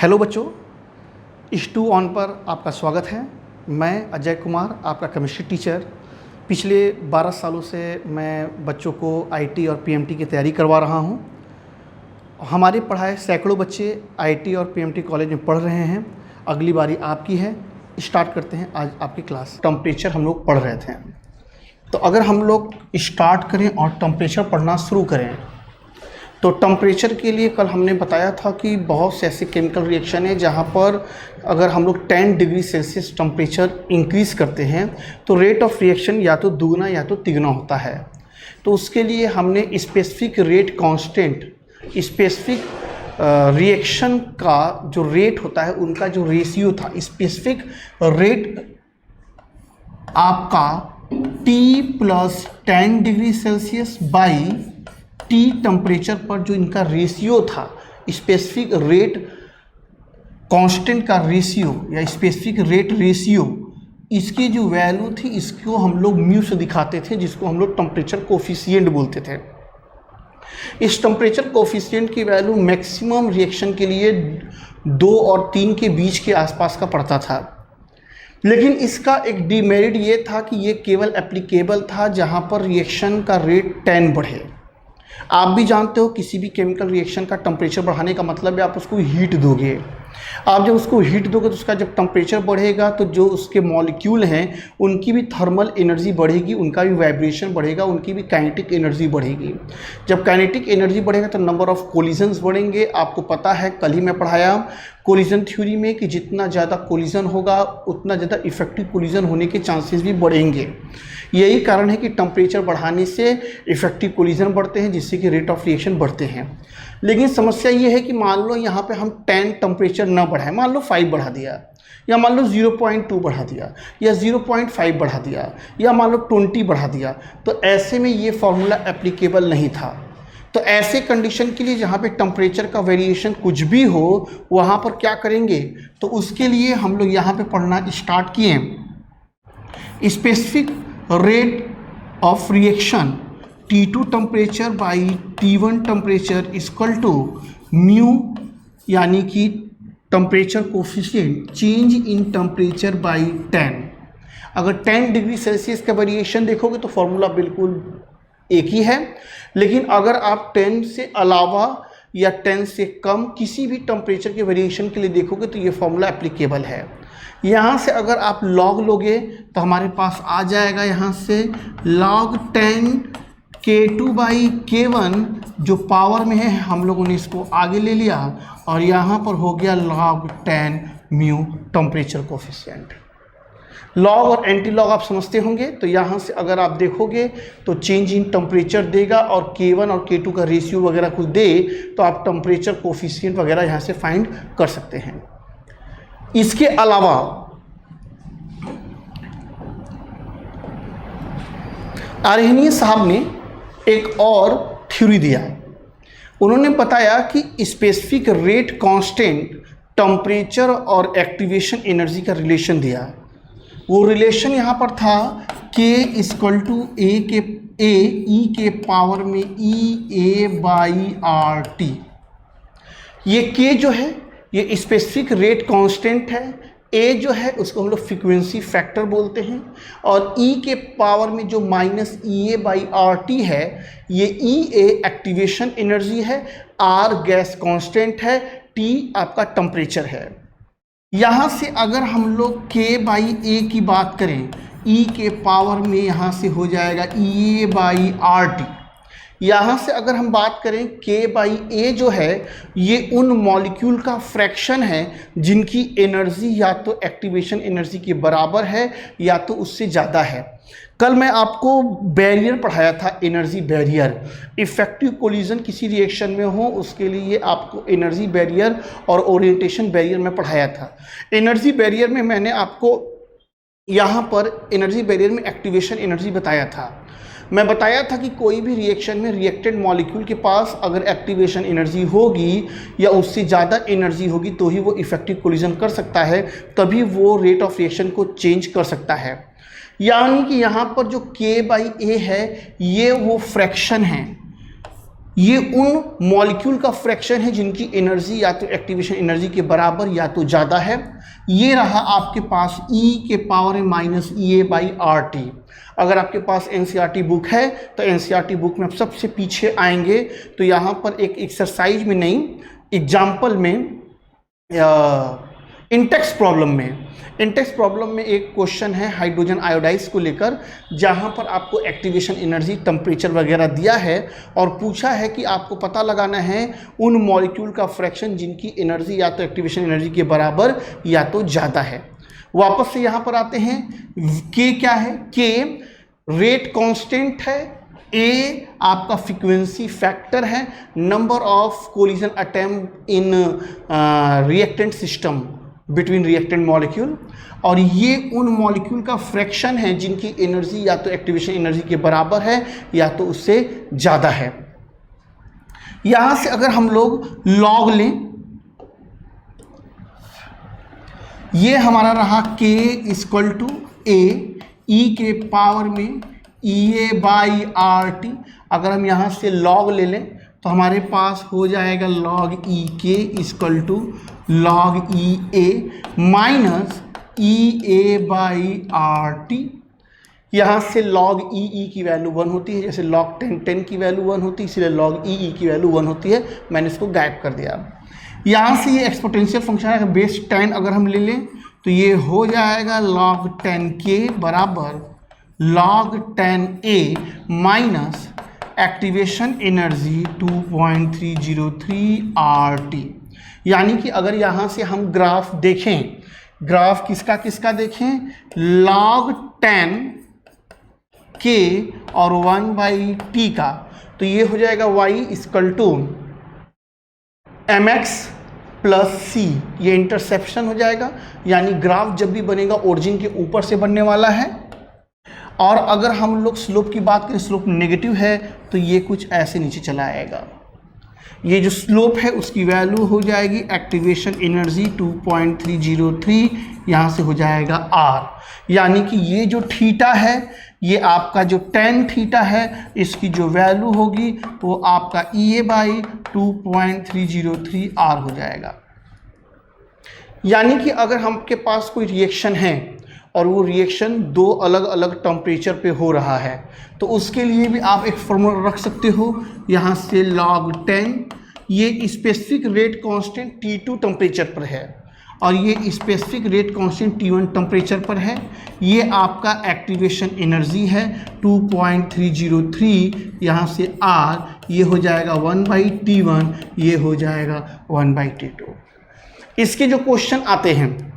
Hello बच्चों, H2 on पर आपका स्वागत है। मैं अजय कुमार, आपका केमिस्ट्री टीचर। पिछले 12 सालों से मैं बच्चों को आईटी और पीएमटी की तैयारी करवा रहा हूं। हमारे पढ़ाए सैकड़ों बच्चे आईटी और पीएमटी कॉलेज में पढ़ रहे हैं। अगली बारी आपकी है। स्टार्ट करते हैं आज आपकी क्लास। टेम्परेचर हम लोग पढ़ रहे थे, तो अगर हम लोग स्टार्ट करें और टेम्परेचर पढ़ना शुरू करें तो टेम्परेचर के लिए कल हमने बताया था कि बहुत से ऐसे केमिकल रिएक्शन है जहाँ पर अगर हम लोग 10 डिग्री सेल्सियस टेम्परेचर इंक्रीज़ करते हैं तो रेट ऑफ रिएक्शन या तो दुगना या तो तिगुना होता है। तो उसके लिए हमने specific rate constant, specific reaction का जो रेट होता है उनका जो रेशियो था, स्पेसिफिक रेट आपका T + 10 degree Celsius by T temperature पर जो इनका रेशियो था, स्पेसिफिक रेट कांस्टेंट का रेशियो या स्पेसिफिक रेट रेशियो, इसकी जो वैल्यू थी इसको हम लोग म्यू से दिखाते थे, जिसको हम लोग टेम्परेचर कोफिशिएंट बोलते थे। इस टेम्परेचर कोफिशिएंट की वैल्यू मैक्सिमम रिएक्शन के लिए 2 और 3 के बीच के आसपास का पड़ता था। लेकिन इसका एक डिमेरिट ये था कि ये केवल एप्लीकेबल था जहाँ पर रिएक्शन का रेट 10 बढ़े। आप भी जानते हो किसी भी केमिकल रिएक्शन का टेम्परेचर बढ़ाने का मतलब है आप उसको हीट दोगे। आप जब उसको हीट दोगे तो उसका जब टेम्परेचर बढ़ेगा तो जो उसके मॉलिक्यूल हैं उनकी भी थर्मल एनर्जी बढ़ेगी, उनका भी वाइब्रेशन बढ़ेगा, उनकी भी काइनेटिक एनर्जी बढ़ेगी। जब काइनेटिक एनर्जी बढ़ेगा तो नंबर ऑफ कोलिजन्स बढ़ेंगे। आपको पता है, कल ही मैं पढ़ाया कोलिजन थ्योरी में कि जितना ज़्यादा कोलिजन होगा उतना ज़्यादा इफेक्टिव कोलिजन होने के चांसेस भी बढ़ेंगे। यही कारण है कि टेम्परेचर बढ़ाने से इफेक्टिव कोलिजन बढ़ते हैं, जिससे कि रेट ऑफ रिएक्शन बढ़ते हैं। लेकिन समस्या ये है कि मान लो यहाँ पे हम 10 टेम्परेचर ना बढ़ाएं, मान लो 5 बढ़ा दिया, या मान लो 0.2 बढ़ा दिया, या 0.5 बढ़ा दिया, या मान लो 20 बढ़ा दिया, तो ऐसे में ये फॉर्मूला एप्लीकेबल नहीं था। तो ऐसे कंडीशन के लिए जहाँ पे टेम्परेचर का वेरिएशन कुछ भी हो वहाँ पर क्या करेंगे, तो उसके लिए हम लोग यहाँ पे पढ़ना स्टार्ट किए specific rate of reaction T2 temperature by T1 temperature equal to mu, यानी कि temperature coefficient change in temperature by 10। अगर 10 डिग्री सेल्सियस का वेरिएशन देखोगे तो फॉर्मूला बिल्कुल एक ही है, लेकिन अगर आप 10 से अलावा या 10 से कम किसी भी टेम्परेचर के वेरिएशन के लिए देखोगे तो ये फॉर्मूला एप्लीकेबल है। यहाँ से अगर आप लॉग लोगे तो हमारे पास आ जाएगा यहाँ से log 10 K2 बाई K1, जो पावर में है हम लोगों ने इसको आगे ले लिया और यहाँ पर हो गया log 10 mu temperature coefficient. Log और एंटी लॉग आप समझते होंगे, तो यहाँ से अगर आप देखोगे तो चेंज इन टेम्परेचर देगा और K1 और K2 का रेशियो वगैरह कुछ दे तो आप टेम्परेचर कोफिशिएंट वगैरह यहाँ से फाइंड कर सकते हैं। इसके अलावा आर्हेनियस साहब ने एक और थ्योरी दिया है। उन्होंने बताया कि स्पेसिफिक रेट कांस्टेंट टेम्परेचर और एक्टिवेशन एनर्जी का रिलेशन दिया है। वो रिलेशन यहाँ पर था K = E के पावर में EA/RT। ये K जो है ये स्पेसिफिक रेट कांस्टेंट है, A जो है उसको हम लोग फ्रीक्वेंसी फैक्टर बोलते हैं, और E के पावर में जो -EA/RT है ये EA एक्टिवेशन एनर्जी है, R गैस कांस्टेंट है, T आपका टेम्परेचर है। यहाँ से अगर हम लोग K/A की बात करें, E के पावर में यहाँ से हो जाएगा EA/RT। यहाँ से अगर हम बात करें K/A जो है ये उन मॉलिक्यूल का फ्रैक्शन है जिनकी एनर्जी या तो एक्टिवेशन एनर्जी के बराबर है या तो उससे ज़्यादा है। कल मैं आपको बैरियर पढ़ाया था, एनर्जी बैरियर। इफेक्टिव कोलिजन किसी रिएक्शन में हो उसके लिए आपको एनर्जी बैरियर और ओरिएंटेशन बैरियर में पढ़ाया था। एनर्जी बैरियर में मैंने आपको यहाँ पर एनर्जी बैरियर में एक्टिवेशन एनर्जी बताया था। मैं बताया था कि कोई भी रिएक्शन में रिएक्टेड मॉलिक्यूल के पास अगर एक्टिवेशन एनर्जी होगी या उससे ज़्यादा एनर्जी होगी तो ही वो इफेक्टिव कोलिजन कर सकता है, तभी वो रेट ऑफ रिएक्शन को चेंज कर सकता है। यानी कि यहाँ पर जो K/A है ये वो फ्रैक्शन है ये उन मॉलिक्यूल का फ्रैक्शन है जिनकी एनर्जी या तो एक्टिवेशन एनर्जी के बराबर या तो ज़्यादा है। ये रहा आपके पास e के पावर माइनस EA/RT। अगर आपके पास NCERT बुक है तो NCERT बुक में आप सबसे पीछे आएंगे तो यहाँ पर एक एक्सरसाइज में नहीं, एग्जाम्पल में, इंटेक्स प्रॉब्लम में एक क्वेश्चन है हाइड्रोजन आयोडाइज को लेकर, जहां पर आपको एक्टिवेशन एनर्जी, टेम्परेचर वगैरह दिया है और पूछा है कि आपको पता लगाना है उन मॉलिक्यूल का फ्रैक्शन जिनकी एनर्जी या तो एक्टिवेशन एनर्जी के बराबर या तो ज़्यादा है। वापस से यहाँ पर आते हैं, के क्या है, के रेट कांस्टेंट है, ए आपका फ्रीक्वेंसी फैक्टर है, number of collision attempt in reactant system between reactant molecule, और ये उन मॉलिक्यूल का फ्रैक्शन है जिनकी एनर्जी या तो एक्टिवेशन एनर्जी के बराबर है या तो उससे ज़्यादा है। यहाँ से अगर हम लोग लॉग लें, ये हमारा रहा k इक्वल टू ए ई के पावर में EA/RT। अगर हम यहाँ से लॉग ले लें तो हमारे पास हो जाएगा log EK equal to log EA minus EA/RT। यहाँ से log EE की वैल्यू 1 होती है, जैसे log 10 की वैल्यू 1 होती है, इसलिए log EE की वैल्यू 1 होती है। मैंने इसको गायब कर दिया। यहाँ से ये एक्सपोनेंशियल फंक्शन है, बेस 10 अगर हम ले लें तो ये हो जाएगा log 10K बराबर log 10A minus activation energy 2.303 RT। यानी कि अगर यहाँ से हम ग्राफ देखें, ग्राफ किसका किसका देखें, log 10K और 1/T का, तो ये हो जाएगा y equal to mx plus c। ये इंटरसेप्शन हो जाएगा, यानी ग्राफ जब भी बनेगा ओरिजिन के ऊपर से बनने वाला है। और अगर हम लोग स्लोप की बात करें, स्लोप नेगेटिव है तो ये कुछ ऐसे नीचे चला आएगा। ये जो स्लोप है उसकी वैल्यू हो जाएगी एक्टिवेशन एनर्जी 2.303, यहाँ से हो जाएगा r। यानी कि ये जो थीटा है, ये आपका जो tan थीटा है, इसकी जो वैल्यू होगी वो आपका EA/2.303 r हो जाएगा। यानी कि अगर हमके पास कोई रिएक्शन है और वो रिएक्शन दो अलग अलग टेम्परेचर पे हो रहा है, तो उसके लिए भी आप एक फॉर्मूला रख सकते हो। यहाँ से log 10, ये specific rate constant T2 temperature पर है और ये specific rate constant T1 temperature पर है। ये आपका एक्टिवेशन एनर्जी है 2.303, यहाँ से R, ये हो जाएगा 1/T1, ये हो जाएगा 1/T2। इसके जो क्वेश्चन आते हैं,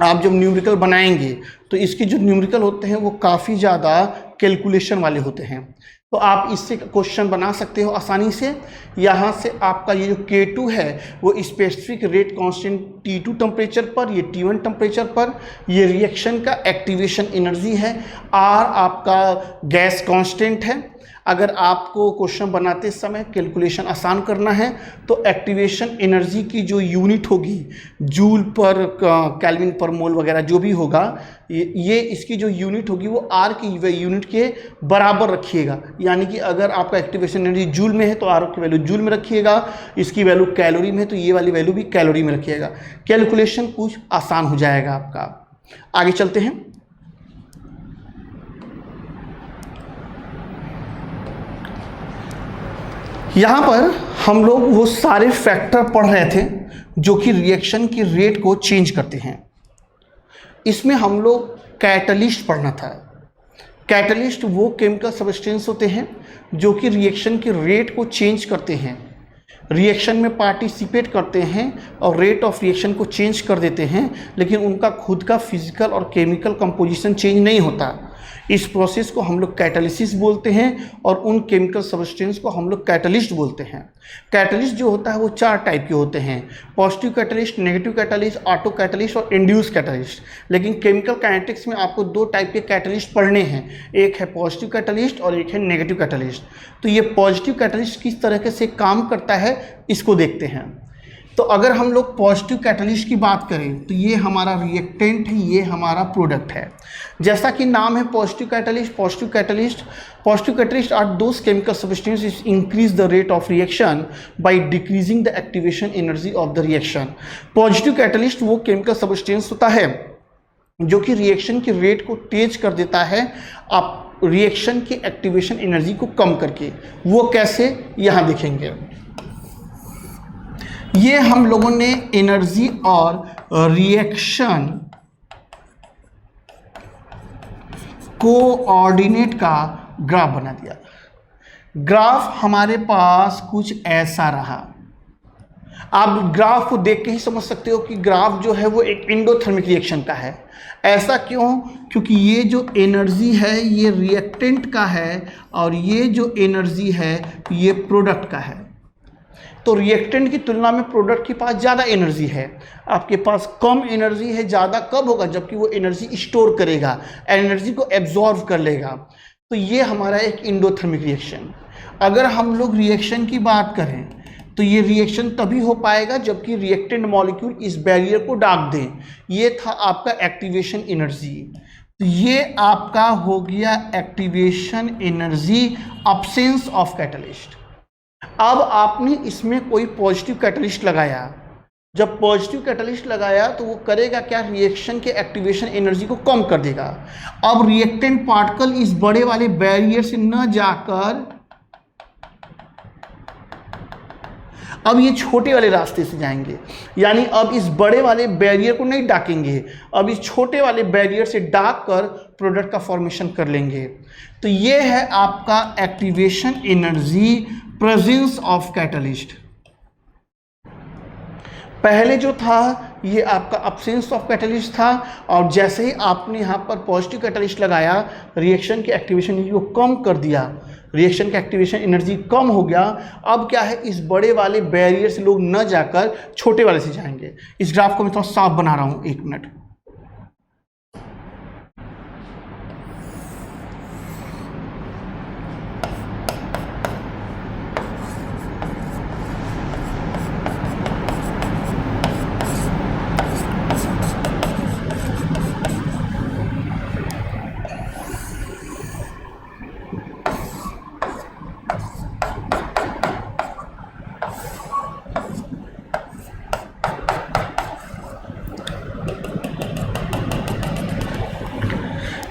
आप जब न्यूमेरिकल बनाएंगे तो इसके जो न्यूमेरिकल होते हैं वो काफ़ी ज़्यादा कैलकुलेशन वाले होते हैं, तो आप इससे क्वेश्चन बना सकते हो आसानी से। यहाँ से आपका ये जो K2 है वो specific rate constant T2 temperature पर, ये T1 टेम्परेचर पर, ये रिएक्शन का एक्टिवेशन एनर्जी है। R आपका गैस कांस्टेंट है। अगर आपको क्वेश्चन बनाते समय कैलकुलेशन आसान करना है तो एक्टिवेशन एनर्जी की जो यूनिट होगी, जूल पर केल्विन पर मोल वगैरह जो भी होगा, ये इसकी जो यूनिट होगी वो R की यूनिट के बराबर रखिएगा। यानी कि अगर आपका एक्टिवेशन एनर्जी जूल में है तो R की वैल्यू जूल में रखिएगा, इसकी वैल्यू कैलोरी में है तो ये वाली वैल्यू भी कैलोरी में रखिएगा। कैलकुलेशन कुछ आसान हो जाएगा आपका। आगे चलते हैं। यहाँ पर हम लोग वो सारे फैक्टर पढ़ रहे थे जो कि रिएक्शन की रेट को चेंज करते हैं। इसमें हम लोग कैटलिस्ट पढ़ना था। कैटलिस्ट वो केमिकल सब्सटेंस होते हैं जो कि रिएक्शन की रेट को चेंज करते हैं, रिएक्शन में पार्टिसिपेट करते हैं और रेट ऑफ रिएक्शन को चेंज कर देते हैं, लेकिन उनका खुद का फिजिकल और केमिकल कंपोजिशन चेंज नहीं होता। इस प्रोसेस को हम लोग कैटालिसिस बोलते हैं और उन केमिकल सब्सटेंस को हम लोग कैटलिस्ट बोलते हैं। कैटलिस्ट जो होता है वो 4 टाइप के होते हैं, positive catalyst, negative catalyst, auto catalyst और इंड्यूस कैटलिस्ट। लेकिन केमिकल काइनेटिक्स में आपको 2 टाइप के कैटलिस्ट पढ़ने हैं, एक है पॉजिटिव कैटलिस्ट और एक है नेगेटिव कैटलिस्ट। तो ये पॉजिटिव कैटलिस्ट किस तरह से काम करता है इसको देखते हैं। तो अगर हम लोग पॉजिटिव कैटलिस्ट की बात करें तो ये हमारा रिएक्टेंट है, ये हमारा प्रोडक्ट है। जैसा कि नाम है positive catalyst, positive catalyst are those chemical substance which increase the rate of reaction by decreasing the activation energy of the reaction। Positive catalyst वो केमिकल सब्सटेंस होता है जो कि रिएक्शन के रेट को तेज कर देता है, आप रिएक्शन की एक्टिवेशन एनर्जी को कम करके। वो कैसे, यहाँ देखेंगे। ये हम लोगों ने एनर्जी और रिएक्शन कोऑर्डिनेट का ग्राफ बना दिया। ग्राफ हमारे पास कुछ ऐसा रहा। आप ग्राफ को देख के ही समझ सकते हो कि ग्राफ जो है वो एक एंडोथर्मिक रिएक्शन का है। ऐसा क्यों? क्योंकि ये जो एनर्जी है ये रिएक्टेंट का है और ये जो एनर्जी है ये प्रोडक्ट का है। तो रिएक्टेंट की तुलना में प्रोडक्ट के पास ज़्यादा एनर्जी है, आपके पास कम एनर्जी है। ज़्यादा कब होगा? जबकि वो एनर्जी स्टोर करेगा, एनर्जी को एब्जॉर्व कर लेगा। तो ये हमारा एक एंडोथर्मिक रिएक्शन। अगर हम लोग रिएक्शन की बात करें तो ये रिएक्शन तभी हो पाएगा जबकि रिएक्टेंट मॉलिक्यूल इस बैरियर को दाग दें। ये था आपका एक्टिवेशन एनर्जी। तो ये आपका हो गया activation energy, absence of catalyst. अब आपने इसमें कोई पॉजिटिव कैटलिस्ट लगाया। जब पॉजिटिव कैटलिस्ट लगाया तो वो करेगा क्या? रिएक्शन के एक्टिवेशन एनर्जी को कम कर देगा। अब रिएक्टेंट पार्टिकल इस बड़े वाले बैरियर से न जाकर अब ये छोटे वाले रास्ते से जाएंगे, यानी अब इस बड़े वाले बैरियर को नहीं डाकेंगे, अब इस छोटे वाले बैरियर से डाक कर प्रोडक्ट का फॉर्मेशन कर लेंगे। तो ये है आपका activation energy, presence of catalyst. पहले जो था ये आपका अब्सेंस ऑफ कैटलिस्ट था, और जैसे ही आपने यहाँ पर पॉजिटिव कैटलिस्ट लगाया रिएक्शन की एक्टिवेशन एनर्जी को कम कर दिया, रिएक्शन की एक्टिवेशन एनर्जी कम हो गया। अब क्या है, इस बड़े वाले बैरियर से लोग न जाकर छोटे वाले से जाएंगे। इस ग्राफ को मैं थोड़ा साफ बना रहा हूँ, एक मिनट।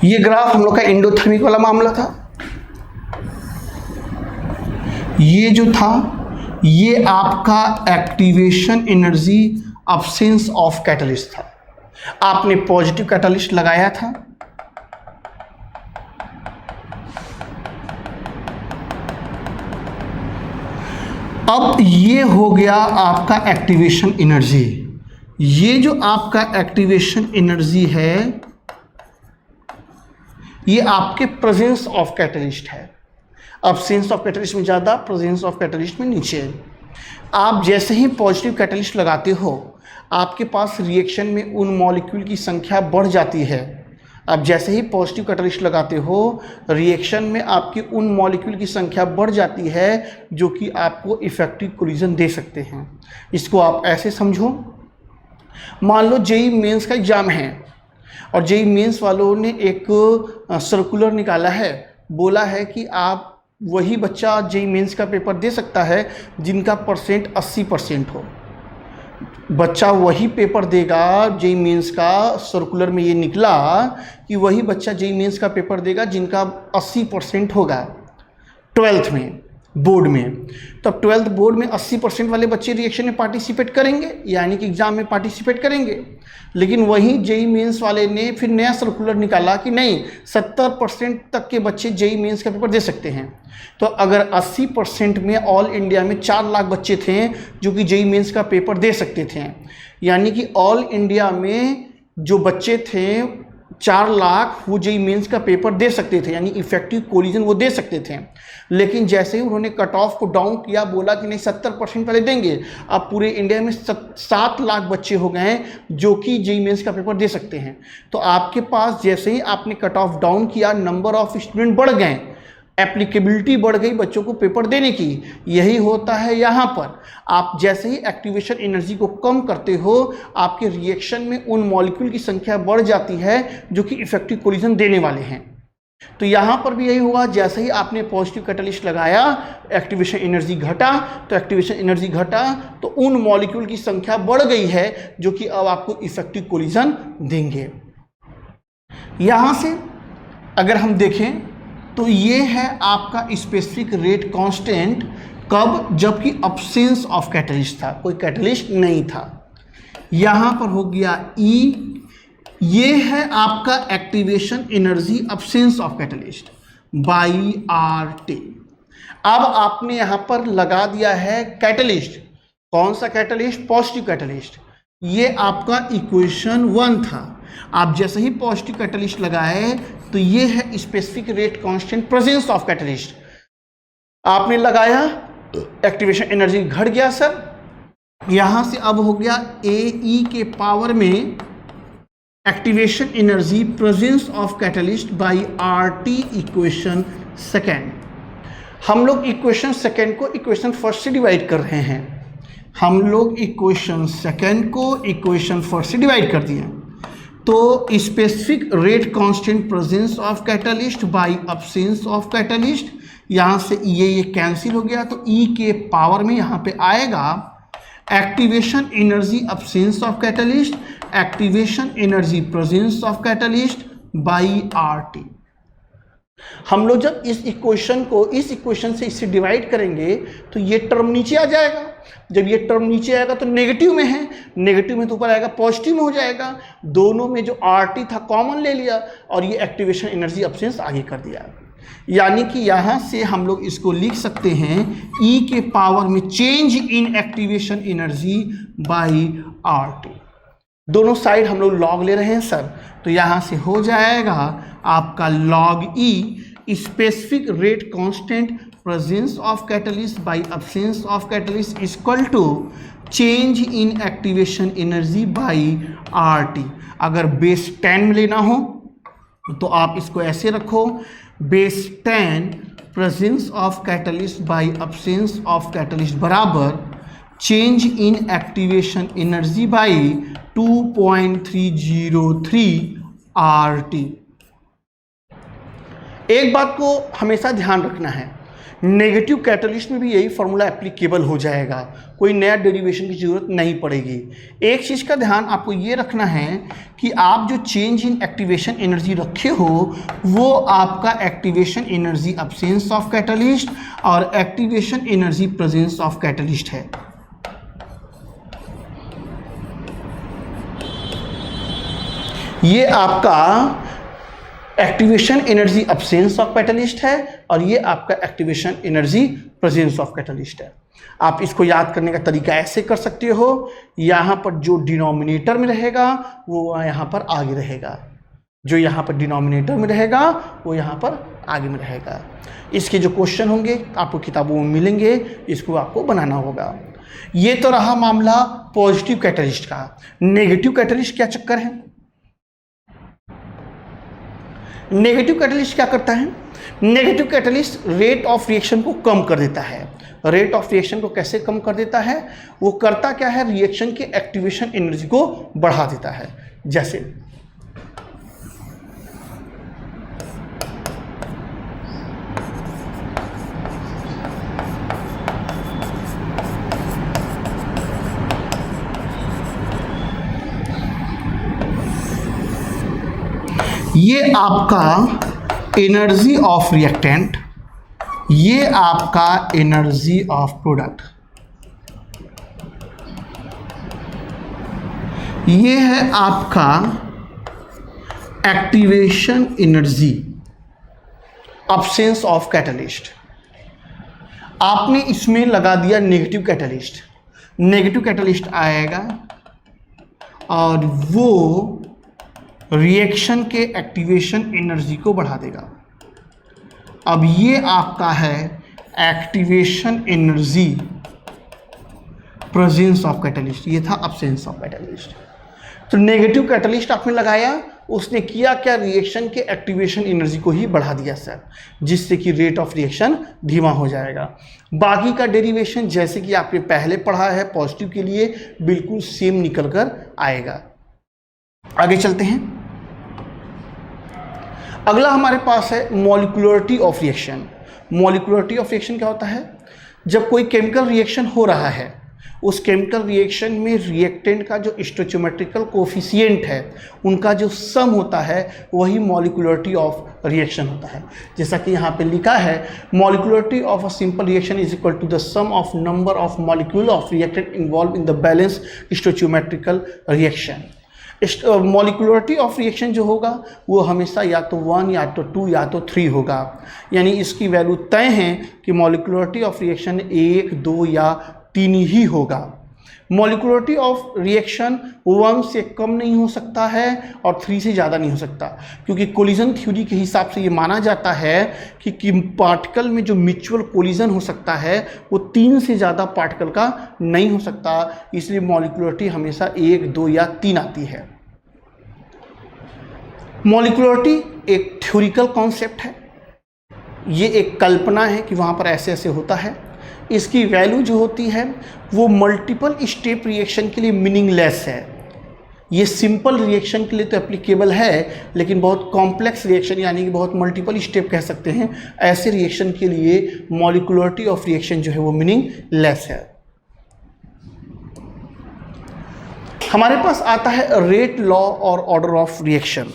ये ग्राफ हम लोग का एंडोथर्मिक वाला मामला था। ये जो था ये आपका activation energy, absence of catalyst था। आपने पॉजिटिव कैटलिस्ट लगाया था, अब ये हो गया आपका एक्टिवेशन एनर्जी। ये जो आपका एक्टिवेशन एनर्जी है ये आपके प्रेजेंस ऑफ कैटलिस्ट है। अब्सेंस ऑफ कैटलिस्ट में ज़्यादा, प्रेजेंस ऑफ कैटलिस्ट में नीचे। आप जैसे ही पॉजिटिव कैटलिस्ट लगाते हो आपके पास रिएक्शन में उन मॉलिक्यूल की संख्या बढ़ जाती है। आप जैसे ही पॉजिटिव कैटलिस्ट लगाते हो रिएक्शन में आपकी उन मॉलिक्यूल की संख्या बढ़ जाती है जो कि आपको इफेक्टिव कोलिजन दे सकते हैं। इसको आप ऐसे समझो, मान लो जेईई मेंस का एग्ज़ाम है और जेईई मेंस वालों ने एक सर्कुलर निकाला है, बोला है कि आप वही बच्चा जेईई मेंस का पेपर दे सकता है जिनका परसेंट 80% हो। बच्चा वही पेपर देगा, जेईई मेंस का सर्कुलर में ये निकला कि वही बच्चा जेईई मेंस का पेपर देगा जिनका 80% होगा 12th में बोर्ड में। तो अब 12th बोर्ड में 80% वाले बच्चे रिएक्शन में पार्टिसिपेट करेंगे, यानी कि एग्ज़ाम में पार्टिसिपेट करेंगे। लेकिन वहीं जेईई मेंस वाले ने फिर नया सर्कुलर निकाला कि नहीं, 70% तक के बच्चे जेईई मेंस का पेपर दे सकते हैं। तो अगर 80% में ऑल इंडिया में 4 लाख बच्चे थे जो कि जेईई मेंस का पेपर दे सकते थे, यानी कि ऑल इंडिया में जो बच्चे थे 4 लाख वो जेईई मेंस का पेपर दे सकते थे, यानी इफेक्टिव कोलिजन वो दे सकते थे। लेकिन जैसे ही उन्होंने कट ऑफ को डाउन किया, बोला कि नहीं 70% वाले देंगे, अब पूरे इंडिया में 7 लाख बच्चे हो गए हैं जो कि जेईई मेंस का पेपर दे सकते हैं। तो आपके पास जैसे ही आपने कट ऑफ डाउन किया नंबर ऑफ स्टूडेंट बढ़ गए, एप्लीकेबिलिटी बढ़ गई बच्चों को पेपर देने की। यही होता है यहाँ पर, आप जैसे ही एक्टिवेशन एनर्जी को कम करते हो आपके रिएक्शन में उन मॉलिक्यूल की संख्या बढ़ जाती है जो कि इफेक्टिव कोलिजन देने वाले हैं। तो यहाँ पर भी यही हुआ, जैसे ही आपने पॉजिटिव कैटलिस्ट लगाया एक्टिवेशन एनर्जी घटा, तो एक्टिवेशन एनर्जी घटा तो उन मॉलिक्यूल की संख्या बढ़ गई है जो कि अब आपको इफेक्टिव कोलिजन देंगे। यहाँ से अगर हम देखें तो ये है आपका स्पेसिफिक रेट कांस्टेंट, कब? जबकि अब्सेंस ऑफ कैटलिस्ट था, कोई कैटलिस्ट नहीं था। यहाँ पर हो गया E, ये है आपका activation energy absence of catalyst by RT। अब आपने यहाँ पर लगा दिया है कैटलिस्ट, कौन सा कैटलिस्ट? Positive catalyst. ये आपका इक्वेशन 1 था। आप जैसे ही पॉजिटिव कैटलिस्ट लगाए तो ये है specific rate constant presence of catalyst. आपने लगाया, एक्टिवेशन एनर्जी घट गया सर। यहां से अब हो गया AE के पावर में activation energy presence of catalyst by RT equation second. हम लोग इक्वेशन सेकेंड को इक्वेशन फर्स्ट से डिवाइड कर रहे हैं। हम लोग इक्वेशन सेकेंड को इक्वेशन फर्स्ट से डिवाइड कर दिए। तो specific rate constant presence of catalyst by absence of catalyst, यहाँ से ये कैंसिल हो गया तो E के पावर में यहाँ पे आएगा activation energy absence of catalyst, activation energy presence of catalyst by RT। हम लोग जब इस इक्वेशन को इस इक्वेशन से इससे डिवाइड करेंगे तो ये टर्म नीचे आ जाएगा। जब ये टर्म नीचे आएगा तो नेगेटिव में है, नेगेटिव में तो ऊपर आएगा पॉजिटिव में हो जाएगा। दोनों में जो RT था कॉमन ले लिया और ये एक्टिवेशन एनर्जी अब्सेंस आगे कर दिया। यानी कि यहाँ से हम लोग इसको लिख सकते हैं E के पावर में change in activation energy by RT। दोनों साइड हम लोग लॉग ले रहे हैं सर, तो यहाँ से हो जाएगा आपका log E specific rate constant presence of catalyst by absence of catalyst equal to change in activation energy by RT। अगर बेस 10 में लेना हो तो आप इसको ऐसे रखो, base 10 presence of catalyst by absence of catalyst बराबर change in activation energy by 2.303 RT। एक बात को हमेशा ध्यान रखना है, नेगेटिव कैटलिस्ट में भी यही फॉर्मूला एप्लीकेबल हो जाएगा, कोई नया डेरिवेशन की जरूरत नहीं पड़ेगी। एक चीज़ का ध्यान आपको ये रखना है कि आप जो चेंज इन एक्टिवेशन एनर्जी रखे हो वो आपका activation energy absence of catalyst और activation energy presence of catalyst है। ये आपका activation energy absence of catalyst है और ये आपका activation energy presence of catalyst है। आप इसको याद करने का तरीका ऐसे कर सकते हो, यहाँ पर जो डिनोमिनेटर में रहेगा वो यहाँ पर आगे रहेगा, जो यहाँ पर डिनोमिनेटर में रहेगा वो यहाँ पर आगे में रहेगा। इसके जो क्वेश्चन होंगे आपको किताबों में मिलेंगे, इसको आपको बनाना होगा। ये तो रहा मामला पॉजिटिव कैटलिस्ट का। नेगेटिव कैटलिस्ट क्या चक्कर है? नेगेटिव कैटलिस्ट क्या करता है? Negative catalyst rate of reaction को कम कर देता है। रेट ऑफ रिएक्शन को कैसे कम कर देता है? वो करता क्या है, रिएक्शन के एक्टिवेशन एनर्जी को बढ़ा देता है। जैसे ये आपका एनर्जी ऑफ रिएक्टेंट, ये आपका एनर्जी ऑफ प्रोडक्ट, ये है आपका activation energy absence of catalyst. आपने इसमें लगा दिया नेगेटिव कैटलिस्ट, नेगेटिव कैटलिस्ट आएगा और वो रिएक्शन के एक्टिवेशन एनर्जी को बढ़ा देगा। अब ये आपका है activation energy presence of catalyst, ये था अब्सेंस ऑफ कैटलिस्ट। तो नेगेटिव कैटलिस्ट आपने लगाया उसने किया क्या, रिएक्शन के एक्टिवेशन एनर्जी को ही बढ़ा दिया सर, जिससे कि रेट ऑफ रिएक्शन धीमा हो जाएगा। बाकी का डेरिवेशन जैसे कि आपने पहले पढ़ा है पॉजिटिव के लिए बिल्कुल सेम निकल कर आएगा। आगे चलते हैं। अगला हमारे पास है molecularity of reaction. Molecularity of reaction क्या होता है, जब कोई केमिकल रिएक्शन हो रहा है उस केमिकल रिएक्शन में रिएक्टेंट का जो स्टोइचियोमेट्रिकल कोफिशिएंट है उनका जो सम होता है वही मॉलिक्यूलरिटी ऑफ रिएक्शन होता है। जैसा कि यहाँ पे लिखा है, molecularity of a simple reaction is equal to the sum of number of molecule of reactant involve in the balance stoichiometrical reaction. Molecularity of reaction जो होगा वो हमेशा या तो 1 या तो 2 या तो 3 होगा, यानी इसकी वैल्यू तय है कि मॉलिक्यूलरिटी ऑफ रिएक्शन 1, 2 या 3 ही होगा। मॉलिक्यूलरिटी ऑफ रिएक्शन 1 से कम नहीं हो सकता है और 3 से ज़्यादा नहीं हो सकता, क्योंकि कोलिजन थ्योरी के हिसाब से ये माना जाता है कि पार्टिकल में जो म्यूचुअल कोलिजन हो सकता है वो 3 से ज़्यादा पार्टिकल का नहीं हो सकता, इसलिए मॉलिक्यूलरिटी हमेशा 1, 2 या 3 आती है। मॉलिक्यूलरिटी एक थ्योरिकल कॉन्सेप्ट है, ये एक कल्पना है कि वहाँ पर ऐसे ऐसे होता है। इसकी वैल्यू जो होती है वो मल्टीपल स्टेप रिएक्शन के लिए मीनिंगलेस है। ये सिंपल रिएक्शन के लिए तो एप्लीकेबल है, लेकिन बहुत कॉम्प्लेक्स रिएक्शन यानी कि बहुत मल्टीपल स्टेप कह सकते हैं, ऐसे रिएक्शन के लिए मॉलिक्यूलरिटी ऑफ रिएक्शन जो है वो मीनिंगलेस है। हमारे पास आता है रेट लॉ और ऑर्डर ऑफ रिएक्शन।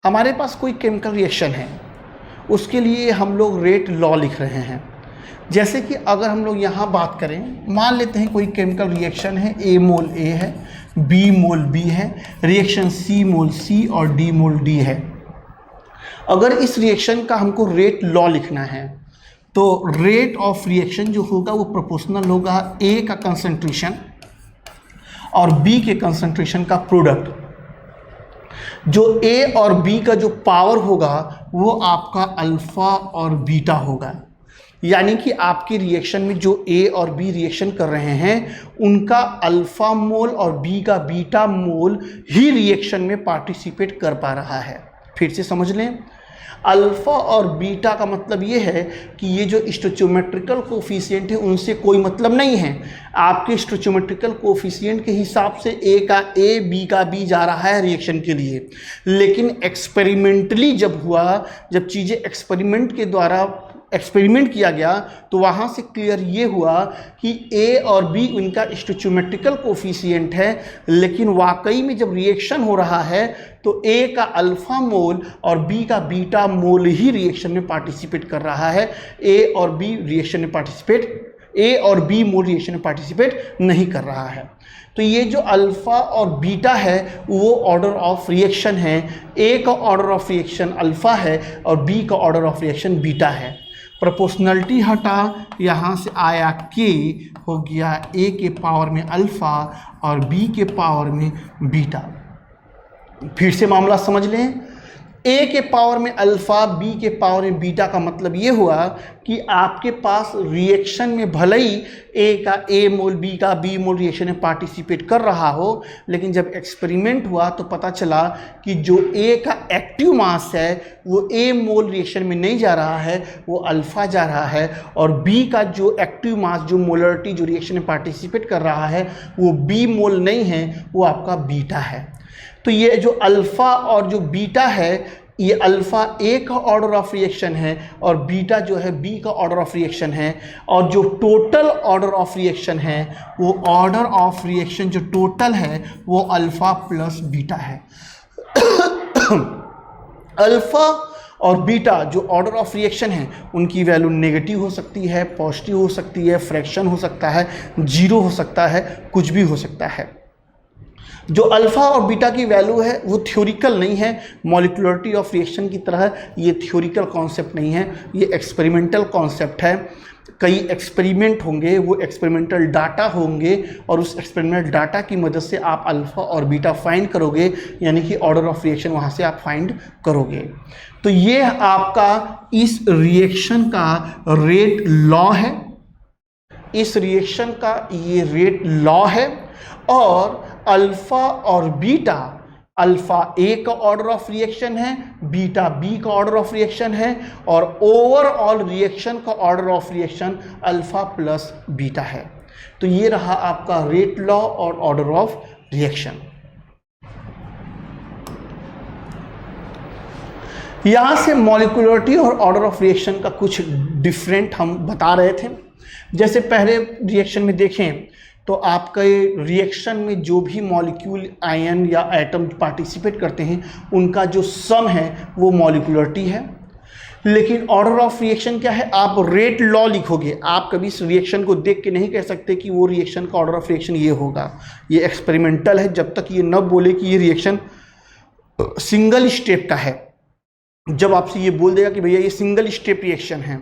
हमारे पास कोई केमिकल रिएक्शन है, उसके लिए हम लोग रेट लॉ लिख रहे हैं। जैसे कि अगर हम लोग यहाँ बात करें, मान लेते हैं कोई केमिकल रिएक्शन है, A मोल A है, B मोल B है, रिएक्शन C मोल C और D मोल D है। अगर इस रिएक्शन का हमको रेट लॉ लिखना है तो रेट ऑफ रिएक्शन जो होगा वो प्रोपोर्शनल होगा A का कंसंट्रेशन और B के कंसंट्रेशन का प्रोडक्ट। जो A और B का जो पावर होगा वो आपका अल्फा और बीटा होगा, यानी कि आपके रिएक्शन में जो A और B रिएक्शन कर रहे हैं उनका अल्फा मोल और B का बीटा मोल ही रिएक्शन में पार्टिसिपेट कर पा रहा है। फिर से समझ लें, अल्फा और बीटा का मतलब ये है कि ये जो स्टोइचियोमेट्रिकल कोफिशिएंट है उनसे कोई मतलब नहीं है। आपके स्टोइचियोमेट्रिकल कोफिशिएंट के हिसाब से A का A, B का B जा रहा है रिएक्शन के लिए, लेकिन एक्सपेरिमेंटली जब चीज़ें एक्सपेरिमेंट के द्वारा एक्सपेरिमेंट किया गया तो वहाँ से क्लियर ये हुआ कि A और B उनका स्टोइचियोमेट्रिकल कोफिशिएंट है, लेकिन वाकई में जब रिएक्शन हो रहा है तो A का अल्फा मोल और B का बीटा मोल ही रिएक्शन में पार्टिसिपेट कर रहा है। A और B मोल रिएक्शन में पार्टिसिपेट नहीं कर रहा है। तो ये जो अल्फ़ा और बीटा है वो ऑर्डर ऑफ रिएक्शन है। A का ऑर्डर ऑफ रिएक्शन अल्फ़ा है और B का ऑर्डर ऑफ रिएक्शन बीटा है। प्रोपोर्शनलिटी हटा, यहाँ से आया K हो गया A के पावर में अल्फ़ा और B के पावर में बीटा। फिर से मामला समझ लें, A के पावर में अल्फ़ा, B के पावर में बीटा का मतलब ये हुआ कि आपके पास रिएक्शन में भले ही A का A मोल B का B मोल रिएक्शन में पार्टिसिपेट कर रहा हो, लेकिन जब एक्सपेरिमेंट हुआ तो पता चला कि जो A का एक्टिव मास है वो A मोल रिएक्शन में नहीं जा रहा है, वो अल्फ़ा जा रहा है, और B का जो एक्टिव मास जो मोलरिटी जो रिएक्शन में पार्टिसिपेट कर रहा है वो B मोल नहीं है, वो आपका बीटा है। तो ये जो अल्फ़ा और जो बीटा है, ये अल्फ़ा A का ऑर्डर ऑफ रिएक्शन है और बीटा जो है B का ऑर्डर ऑफ रिएक्शन है, और जो टोटल ऑर्डर ऑफ रिएक्शन है वो ऑर्डर ऑफ रिएक्शन जो टोटल है वो अल्फ़ा प्लस बीटा है। अल्फ़ा और बीटा जो ऑर्डर ऑफ रिएक्शन है उनकी वैल्यू नेगेटिव हो सकती है, पॉजिटिव हो सकती है, फ्रैक्शन हो सकता है, जीरो हो सकता है, कुछ भी हो सकता है। जो अल्फ़ा और बीटा की वैल्यू है वो थ्योरिकल नहीं है, मॉलिक्यूलरिटी ऑफ रिएक्शन की तरह ये थ्योरिकल कॉन्सेप्ट नहीं है, ये एक्सपेरिमेंटल कॉन्सेप्ट है। कई एक्सपेरिमेंट होंगे, वो एक्सपेरिमेंटल डाटा होंगे और उस एक्सपेरिमेंटल डाटा की मदद से आप अल्फ़ा और बीटा फाइंड करोगे, यानी कि ऑर्डर ऑफ रिएक्शन वहाँ से आप फाइंड करोगे। तो ये आपका इस रिएक्शन का रेट लॉ है, इस रिएक्शन का ये रेट लॉ है, और अल्फ़ा और बीटा अल्फा ए का ऑर्डर ऑफ रिएक्शन है, बीटा बी का ऑर्डर ऑफ रिएक्शन है, और ओवरऑल रिएक्शन का order of reaction alpha plus beta है। तो ये रहा आपका रेट लॉ और ऑर्डर ऑफ रिएक्शन। यहां से मॉलिक्यूलरिटी और ऑर्डर ऑफ रिएक्शन का कुछ डिफरेंट हम बता रहे थे। जैसे पहले रिएक्शन में देखें तो आपके रिएक्शन में जो भी मॉलिक्यूल, आयन या एटम पार्टिसिपेट करते हैं उनका जो सम है वो मॉलिक्यूलरिटी है। लेकिन ऑर्डर ऑफ रिएक्शन क्या है, आप रेट लॉ लिखोगे। आप कभी इस रिएक्शन को देख के नहीं कह सकते कि वो रिएक्शन का ऑर्डर ऑफ रिएक्शन ये होगा। ये एक्सपेरिमेंटल है, जब तक ये न बोले कि ये रिएक्शन सिंगल स्टेप का है। जब आपसे ये बोल देगा कि भैया ये सिंगल स्टेप रिएक्शन है,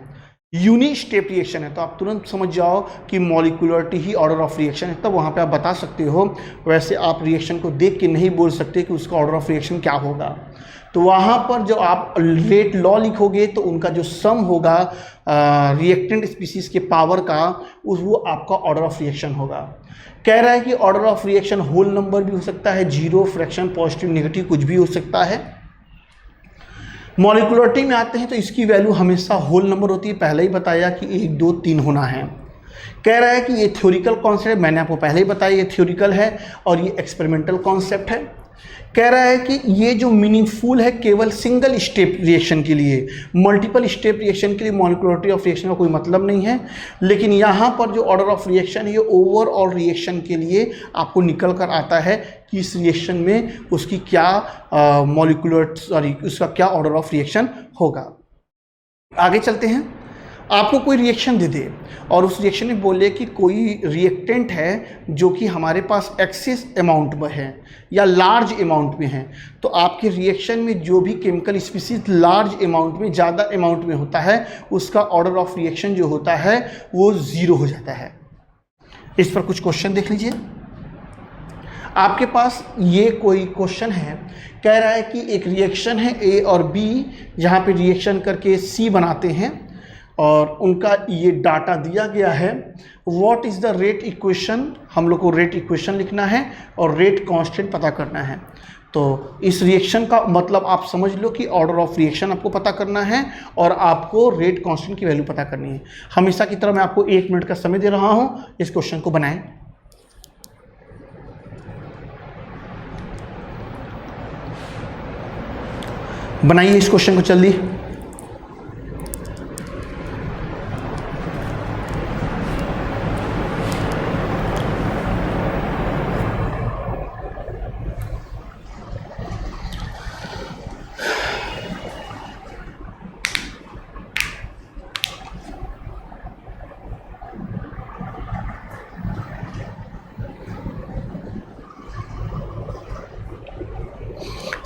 यूनि स्टेप रिएक्शन है, तो आप तुरंत समझ जाओ कि molecularity he order of reaction है, तब वहाँ पे आप बता सकते हो। वैसे आप रिएक्शन को देख के नहीं बोल सकते कि उसका ऑर्डर ऑफ रिएक्शन क्या होगा। तो वहाँ पर जो आप रेट लॉ लिखोगे तो उनका जो सम होगा रिएक्टेंट स्पीसीज के पावर का, वो आपका ऑर्डर ऑफ रिएक्शन होगा। कह रहा है कि order of reaction whole number भी हो सकता है, जीरो, फ्रैक्शन, पॉजिटिव, नेगेटिव, कुछ भी हो सकता है। मॉलिक्यूलरिटी में आते हैं तो इसकी वैल्यू हमेशा होल नंबर होती है। पहले ही बताया कि 1, 2, 3 होना है। कह रहा है कि ये थ्योरिकल कॉन्सेप्ट, मैंने आपको पहले ही बताया ये थ्योरिकल है और ये एक्सपेरिमेंटल कॉन्सेप्ट है। कह रहा है कि ये जो मीनिंगफुल है केवल सिंगल स्टेप रिएक्शन के लिए, मल्टीपल स्टेप रिएक्शन के लिए मॉलिक्यूलरिटी ऑफ रिएक्शन का कोई मतलब नहीं है। लेकिन यहाँ पर जो ऑर्डर ऑफ रिएक्शन है ये ओवरऑल रिएक्शन के लिए आपको निकल कर आता है कि इस रिएक्शन में उसकी क्या उसका क्या ऑर्डर ऑफ रिएक्शन होगा। आगे चलते हैं। आपको कोई रिएक्शन दे दे और उस रिएक्शन में बोले कि कोई रिएक्टेंट है जो कि हमारे पास एक्सेस अमाउंट में है या लार्ज अमाउंट में है, तो आपके रिएक्शन में जो भी केमिकल स्पीसीज लार्ज अमाउंट में, ज़्यादा अमाउंट में होता है, उसका ऑर्डर ऑफ रिएक्शन जो होता है वो 0 हो जाता है। इस पर कुछ क्वेश्चन देख लीजिए। आपके पास ये कोई क्वेश्चन है, कह रहा है कि एक रिएक्शन है ए और बी, जहाँ पे रिएक्शन करके सी बनाते हैं और उनका ये डाटा दिया गया है। What is the rate equation, हम लोग को रेट इक्वेशन लिखना है और रेट कांस्टेंट पता करना है। तो इस रिएक्शन का मतलब आप समझ लो कि ऑर्डर ऑफ रिएक्शन आपको पता करना है और आपको रेट कांस्टेंट की वैल्यू पता करनी है। हमेशा की तरह मैं आपको 1 मिनट का समय दे रहा हूँ, इस क्वेश्चन को बनाएं। बनाइए इस क्वेश्चन को जल्दी।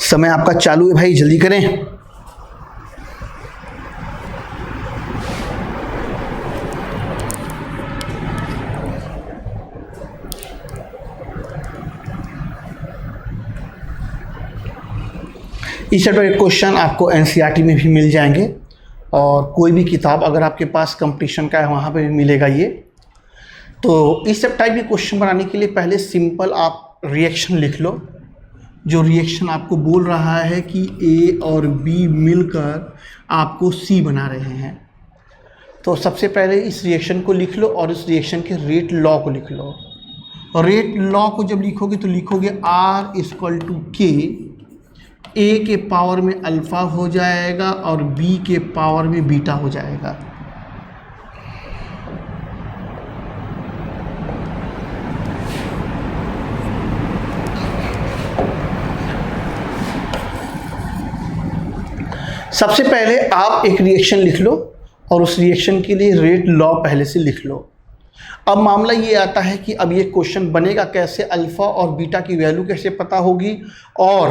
समय आपका चालू है भाई, जल्दी करें। इस टाइप के क्वेश्चन आपको एनसीईआरटी में भी मिल जाएंगे और कोई भी किताब अगर आपके पास कंपटीशन का है वहाँ पे भी मिलेगा ये। तो इस सब टाइप के क्वेश्चन बनाने के लिए पहले सिंपल आप रिएक्शन लिख लो। जो रिएक्शन आपको बोल रहा है कि ए और बी मिलकर आपको सी बना रहे हैं, तो सबसे पहले इस रिएक्शन को लिख लो और इस रिएक्शन के रेट लॉ को लिख लो। और रेट लॉ को जब लिखोगे तो लिखोगे R = K, ए के पावर में अल्फ़ा हो जाएगा और बी के पावर में बीटा हो जाएगा। सबसे पहले आप एक रिएक्शन लिख लो और उस रिएक्शन के लिए रेट लॉ पहले से लिख लो। अब मामला ये आता है कि अब ये क्वेश्चन बनेगा कैसे, अल्फ़ा और बीटा की वैल्यू कैसे पता होगी और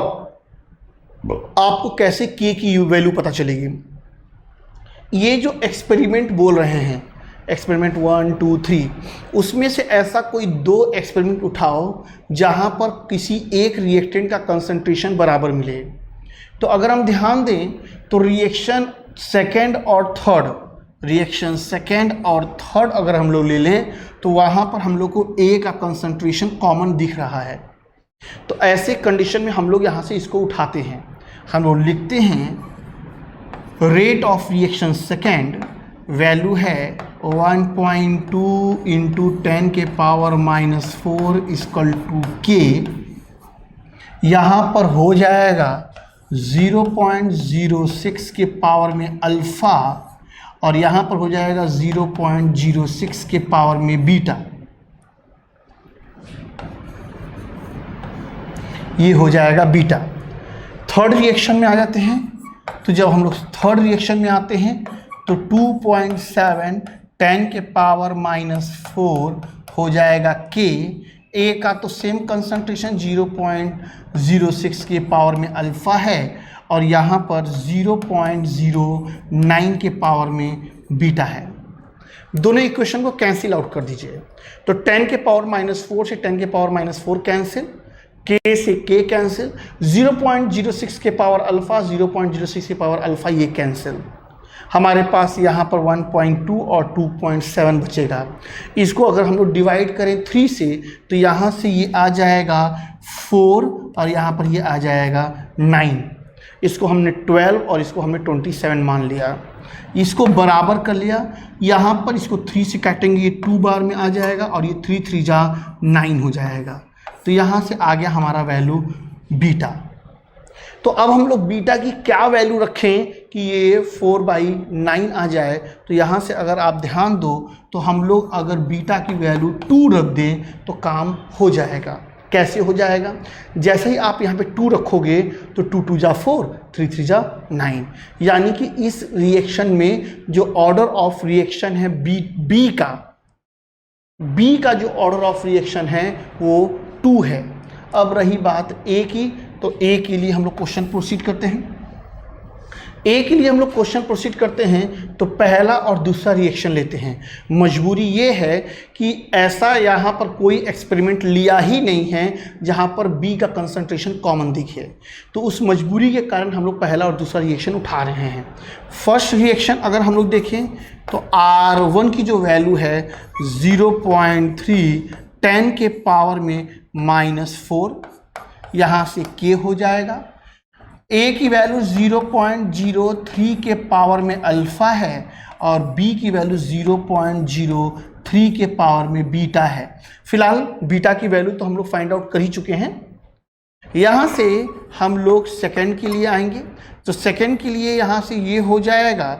आपको कैसे के की वैल्यू पता चलेगी। ये जो एक्सपेरिमेंट बोल रहे हैं, एक्सपेरिमेंट 1, 2, 3, उसमें से ऐसा कोई 2 एक्सपेरिमेंट उठाओ जहाँ पर किसी एक रिएक्टेंट का कंसंट्रेशन बराबर मिले। तो अगर हम ध्यान दें तो रिएक्शन सेकेंड और थर्ड अगर हम लोग ले लें तो वहाँ पर हम लोग को ए का कंसंट्रेशन कॉमन दिख रहा है। तो ऐसे कंडीशन में हम लोग यहाँ से इसको उठाते हैं, हम लोग लिखते हैं rate of reaction second value है 1.2 इंटू 10 के पावर -4 इक्वल टू के। यहाँ पर हो जाएगा 0.06 के पावर में अल्फ़ा और यहाँ पर हो जाएगा 0.06 के पावर में बीटा। ये हो जाएगा बीटा। थर्ड रिएक्शन में आ जाते हैं, तो जब हम लोग थर्ड रिएक्शन में आते हैं तो 2.7 10 के पावर -4 हो जाएगा के। ए का तो सेम कंसंट्रेशन 0.06 के पावर में अल्फ़ा है और यहाँ पर 0.09 के पावर में बीटा है। दोनों इक्वेशन को कैंसिल आउट कर दीजिए। तो 10 के पावर -4 से 10 के पावर -4 कैंसिल, के से के कैंसिल, 0.06 के पावर अल्फ़ा 0.06 के पावर अल्फ़ा ये कैंसिल। हमारे पास यहाँ पर 1.2 और 2.7 बचेगा। इसको अगर हम लोग डिवाइड करें 3 से तो यहाँ से ये आ जाएगा 4 और यहाँ पर ये आ जाएगा 9। इसको हमने 12 और इसको हमने 27 मान लिया। इसको बराबर कर लिया, यहाँ पर इसको 3 से काटेंगे, ये 2 बार में आ जाएगा और ये 3 3 जा 9 हो जाएगा। तो यहाँ से आ गया हमारा वैल्यू बीटा। तो अब हम लोग बीटा की क्या वैल्यू रखें कि ये 4/9 आ जाए। तो यहाँ से अगर आप ध्यान दो तो हम लोग अगर बीटा की वैल्यू 2 रख दें तो काम हो जाएगा। कैसे हो जाएगा? जैसे ही आप यहाँ पे 2 रखोगे तो 2 2 जा 4, 3 3 जा 9, यानी कि इस रिएक्शन में जो ऑर्डर ऑफ रिएक्शन है बी का जो ऑर्डर ऑफ रिएक्शन है वो 2 है। अब रही बात ए की, तो ए के लिए हम लोग क्वेश्चन प्रोसीड करते हैं। तो पहला और दूसरा रिएक्शन लेते हैं। मजबूरी ये है कि ऐसा यहाँ पर कोई एक्सपेरिमेंट लिया ही नहीं है जहाँ पर बी का कंसंट्रेशन कॉमन दिखे, तो उस मजबूरी के कारण हम लोग पहला और दूसरा रिएक्शन उठा रहे हैं। फर्स्ट रिएक्शन अगर हम लोग देखें तो R1 की जो वैल्यू है 0.3 10 के पावर में -4, यहाँ से के हो जाएगा। ए की वैल्यू 0.03 के पावर में अल्फ़ा है और बी की वैल्यू 0.03 के पावर में बीटा है। फिलहाल बीटा की वैल्यू तो हम लोग फाइंड आउट कर ही चुके हैं। यहाँ से हम लोग सेकेंड के लिए आएंगे, तो सेकेंड के लिए यहाँ से ये हो जाएगा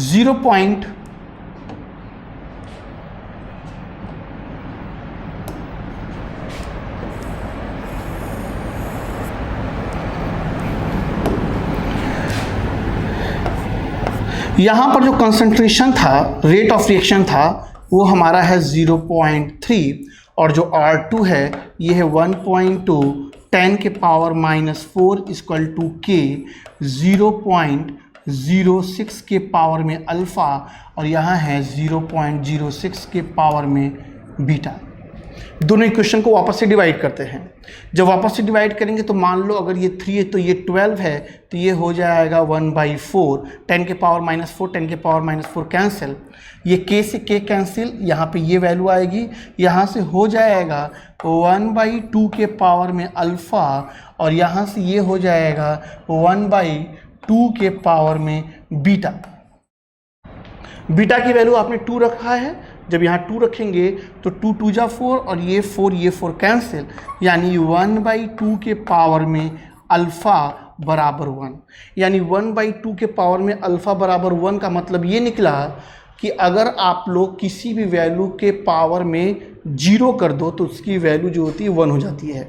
0. यहाँ पर जो कंसंट्रेशन था, रेट ऑफ रिएक्शन था, वो हमारा है 0.3 और जो R2 है ये है 1.2 10 के पावर -4 इक्वल टू के, 0.06 के पावर में अल्फ़ा और यहाँ है 0.06 के पावर में बीटा। दोनों इक्वेशन को वापस से डिवाइड करते हैं। जब वापस से डिवाइड करेंगे तो मान लो अगर ये 3 है तो ये 12 है, तो ये हो जाएगा 1/4, 10 के पावर -4 10 के पावर -4 कैंसिल, ये k से k कैंसिल, यहाँ पे ये वैल्यू आएगी, यहाँ से हो जाएगा 1/2 के पावर में अल्फ़ा और यहाँ से ये हो जाएगा 1/2 के पावर में बीटा। बीटा की वैल्यू आपने 2 रखा है, जब यहाँ 2 रखेंगे तो 2 2 जा 4 और ये 4 कैंसिल, यानी 1/2 के पावर में अल्फ़ा बराबर 1, यानी 1/2 के पावर में अल्फ़ा बराबर 1 का मतलब ये निकला कि अगर आप लोग किसी भी वैल्यू के पावर में 0 कर दो तो उसकी वैल्यू जो होती है 1 हो जाती है।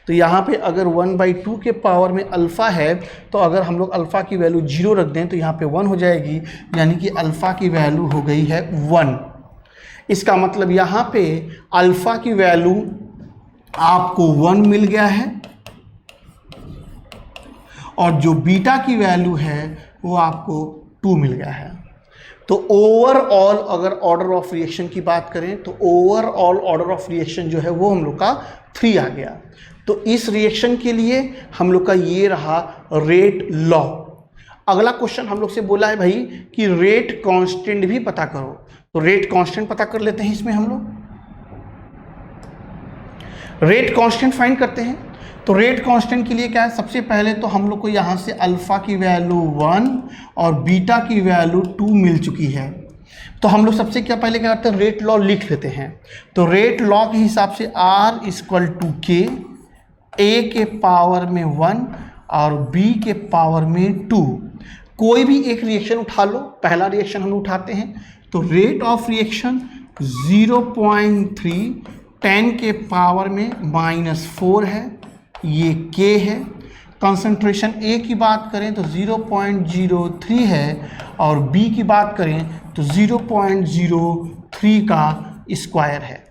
तो यहाँ पे अगर 1/2 के पावर में अल्फ़ा है तो अगर हम लोग अल्फ़ा की वैल्यू 0 रख दें तो यहाँ पे 1 हो जाएगी, यानी कि अल्फ़ा की वैल्यू हो गई है 1। इसका मतलब यहाँ पे अल्फ़ा की वैल्यू आपको 1 मिल गया है और जो बीटा की वैल्यू है वो आपको 2 मिल गया है। तो ओवरऑल अगर ऑर्डर ऑफ रिएक्शन की बात करें तो ओवरऑल ऑर्डर ऑफ रिएक्शन जो है वो हम लोग का 3 आ गया। तो इस रिएक्शन के लिए हम लोग का ये रहा रेट लॉ। अगला क्वेश्चन हम लोग से बोला है भाई कि रेट कांस्टेंट भी पता करो, तो रेट कांस्टेंट पता कर लेते हैं इसमें हम लोग। रेट कांस्टेंट फाइंड करते हैं। तो रेट कांस्टेंट के लिए क्या है, सबसे पहले तो हम लोग को यहाँ से अल्फ़ा की वैल्यू 1 और बीटा की वैल्यू 2 मिल चुकी है। तो हम लोग सबसे पहले क्या करते हैं, रेट लॉ लिख लेते हैं। तो रेट लॉ के हिसाब से R इक्वल टू के, A के पावर में 1 और B के पावर में 2। कोई भी एक रिएक्शन उठा लो, पहला रिएक्शन हम उठाते हैं। तो रेट ऑफ रिएक्शन 0.3 10 के पावर में -4 है, ये K है। कंसंट्रेशन A की बात करें तो 0.03 है और B की बात करें तो 0.03 का स्क्वायर है।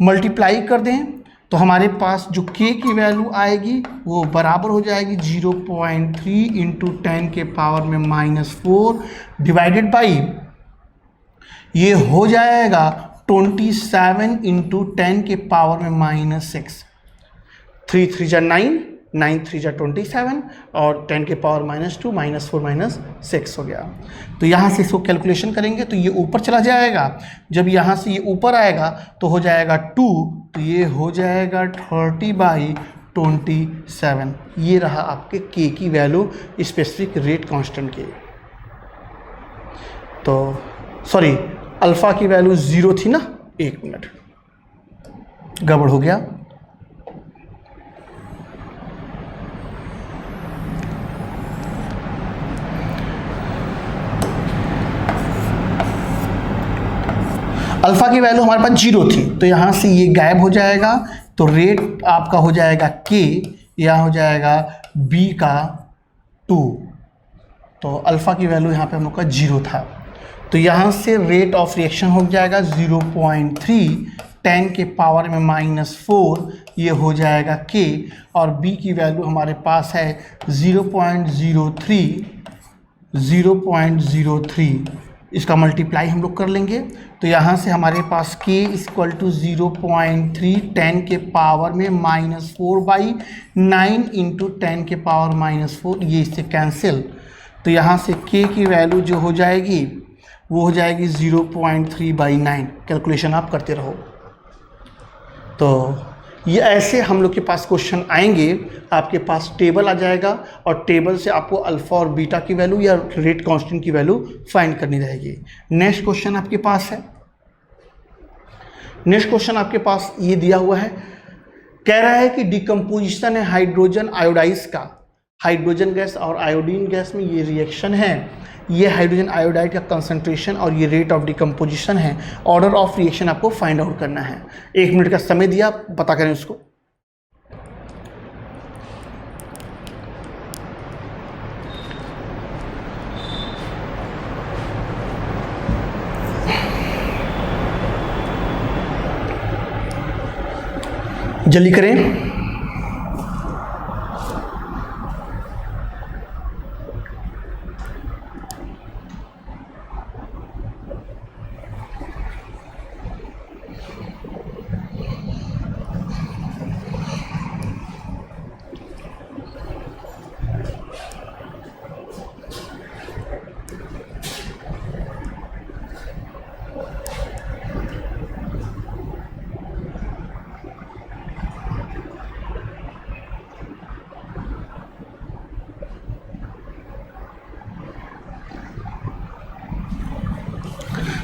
मल्टीप्लाई कर दें तो हमारे पास जो K की वैल्यू आएगी वो बराबर हो जाएगी 0.3 इंटू 10 के पावर में -4 डिवाइडेड बाई, ये हो जाएगा 27 इंटू 10 के पावर में -6। 3 3 जा 9, 9 3 जा 27 और 10 के पावर -2 -4 -6 हो गया। तो यहाँ से इसको कैलकुलेशन करेंगे तो ये ऊपर चला जाएगा। जब यहाँ से ये ऊपर आएगा तो हो जाएगा 2, तो ये हो जाएगा 30/27। ये रहा आपके K की वैल्यू स्पेसिफिक रेट कांस्टेंट के। तो सॉरी, अल्फ़ा की वैल्यू 0 थी ना, 1 मिनट गड़बड़ हो गया। अल्फ़ा की वैल्यू हमारे पास 0 थी तो यहाँ से ये गायब हो जाएगा। तो रेट आपका हो जाएगा K, यहाँ हो जाएगा B का 2। तो अल्फ़ा की वैल्यू यहाँ पे हम लोग का 0 था, तो यहाँ से रेट ऑफ रिएक्शन हो जाएगा 0.3 10 के पावर में -4, ये हो जाएगा K। और B की वैल्यू हमारे पास है 0.03। इसका मल्टीप्लाई हम लोग कर लेंगे तो यहाँ से हमारे पास K इक्वल टू 0.3 10 के पावर में -4/9 इंटू 10 के पावर -4, ये इससे कैंसिल। तो यहाँ से K की वैल्यू जो हो जाएगी वो हो जाएगी 0.3/9। कैलकुलेशन आप करते रहो। तो ये ऐसे हम लोग के पास क्वेश्चन आएंगे, आपके पास टेबल आ जाएगा और टेबल से आपको अल्फ़ा और बीटा की वैल्यू या रेट कांस्टेंट की वैल्यू फाइंड करनी रहेगी। नेक्स्ट क्वेश्चन आपके पास है, नेक्स्ट क्वेश्चन आपके पास ये दिया हुआ है, कह रहा है कि डिकम्पोजिशन है हाइड्रोजन आयोडाइज का। हाइड्रोजन गैस और आयोडीन गैस में ये रिएक्शन है, ये हाइड्रोजन आयोडाइड का कंसंट्रेशन और ये रेट ऑफ डिकम्पोजिशन है। ऑर्डर ऑफ रिएक्शन आपको फाइंड आउट करना है। 1 मिनट का समय दिया, पता करें उसको। जल्दी करें।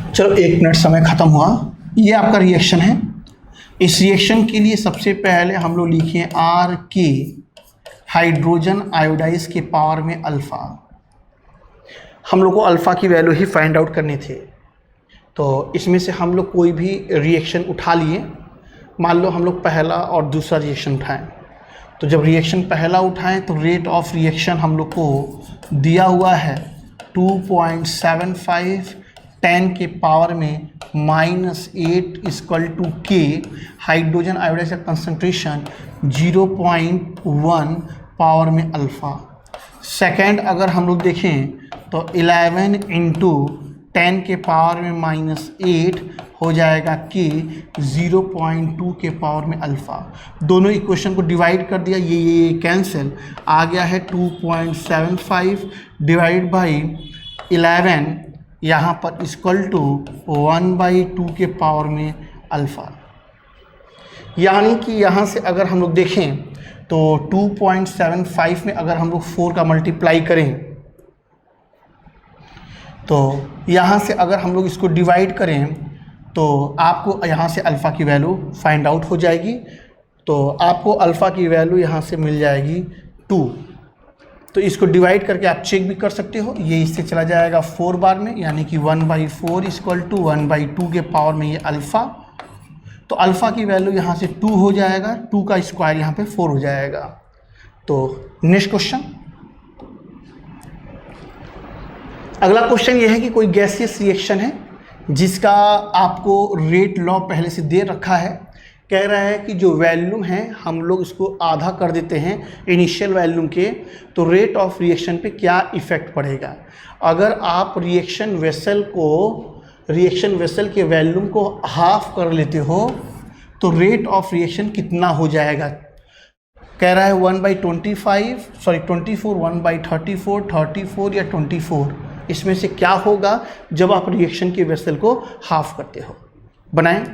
चलो 1 मिनट समय ख़त्म हुआ। ये आपका रिएक्शन है। इस रिएक्शन के लिए सबसे पहले हम लोग लिखें RK, हाइड्रोजन आयोडाइज के पावर में अल्फ़ा। हम लोग को अल्फ़ा की वैल्यू ही फाइंड आउट करनी थी। तो इसमें से हम लोग कोई भी रिएक्शन उठा लिए। मान लो हम लोग पहला और दूसरा रिएक्शन उठाएं, तो जब रिएक्शन पहला उठाएं तो रेट ऑफ रिएक्शन हम लोग को दिया हुआ है 2.75 10 के पावर में -8 equal to K। Hydrogen iodide का कंसंट्रेशन 0.1 पावर में अल्फ़ा। सेकेंड अगर हम लोग देखें तो 11 इंटू 10 के पावर में -8 हो जाएगा K 0.2 के पावर में अल्फ़ा। दोनों इक्वेशन को डिवाइड कर दिया, ये कैंसिल आ गया है 2.75 डिवाइड बाई 11 यहाँ पर इक्वल टू 1/2 के पावर में अल्फ़ा। यानी कि यहाँ से अगर हम लोग देखें तो 2.75 में अगर हम लोग 4 का मल्टीप्लाई करें तो यहाँ से अगर हम लोग इसको डिवाइड करें तो आपको यहाँ से अल्फ़ा की वैल्यू फाइंड आउट हो जाएगी। तो आपको अल्फ़ा की वैल्यू यहाँ से मिल जाएगी 2। तो इसको डिवाइड करके आप चेक भी कर सकते हो, ये इससे चला जाएगा 4 बार में, यानी कि 1/4 इक्वल टू 1/2 के पावर में ये अल्फ़ा। तो अल्फ़ा की वैल्यू यहाँ से 2 हो जाएगा, 2 का स्क्वायर यहाँ पे 4 हो जाएगा। तो नेक्स्ट क्वेश्चन, अगला क्वेश्चन ये है कि कोई गैसियस रिएक्शन है जिसका आपको रेट लॉ पहले से दे रखा है। कह रहा है कि जो वैल्यूम है हम लोग इसको आधा कर देते हैं इनिशियल वैल्यूम के, तो रेट ऑफ रिएक्शन पे क्या इफ़ेक्ट पड़ेगा। अगर आप रिएक्शन वेसल के वैल्यूम को हाफ कर लेते हो तो रेट ऑफ रिएक्शन कितना हो जाएगा। कह रहा है 1/24, 1/34, 34 या 24, इसमें से क्या होगा जब आप रिएक्शन के वेसल को हाफ करते हो। बनाएं।